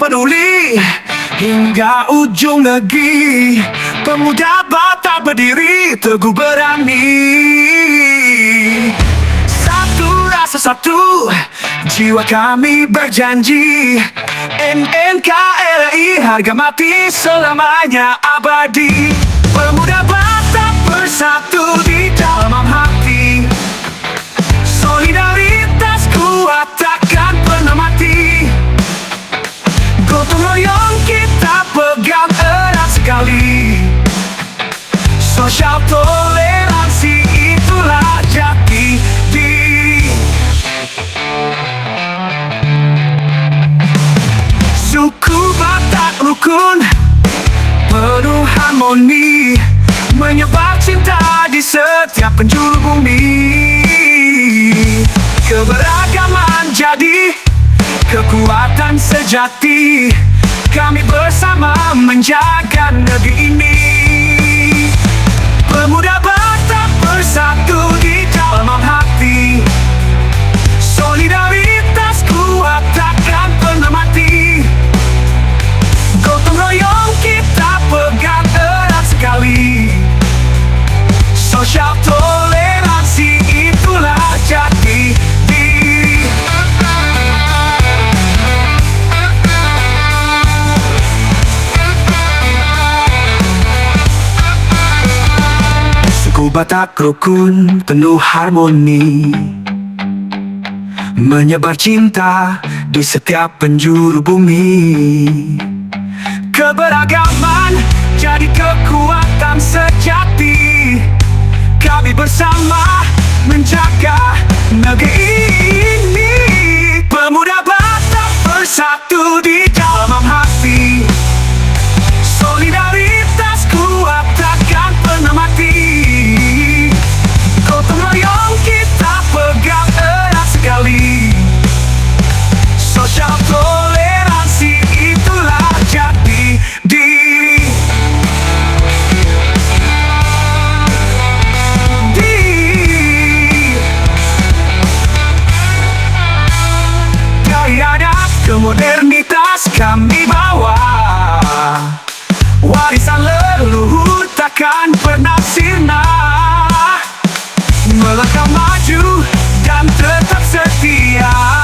peduli hingga ujung negeri. Pemuda Batak berdiri teguh berani. Satu rasa satu, jiwa kami berjanji. NNKRI harga mati selamanya abadi. Pemuda Batak bersatu di dalam hati. Solidaritas kuat takkan pernah mati. Gotong royong kita pegang erat sekali. Sosial toleransi itulah jati diri. Suku Batak rukun, penuh harmoni, menyebar cinta di setiap penjuru bumi. Keberagaman jadi kekuatan sejati. Kami bersama menjaga negeri ini. Pemuda Batak bersatu di dalam hati. Solidaritas kuat takkan pernah mati. Gotong royong kita pegang erat sekali. Sosial toleransi itulah jati diri. Suku Batak rukun penuh harmoni, menyebar cinta di setiap penjuru bumi. Keberagaman jadi kekuatan sejati. Kami bersama menjaga negeri ini. Pemuda Batak bersatu di dalam hati. Solidaritas kuat takkan pernah mati. Gotong royong kita pegang erat sekali. Sosial toleransi itulah jati diri. Modernitas kami bawa, warisan leluhur takkan pernah sirna. Melangkah maju dan tetap setia.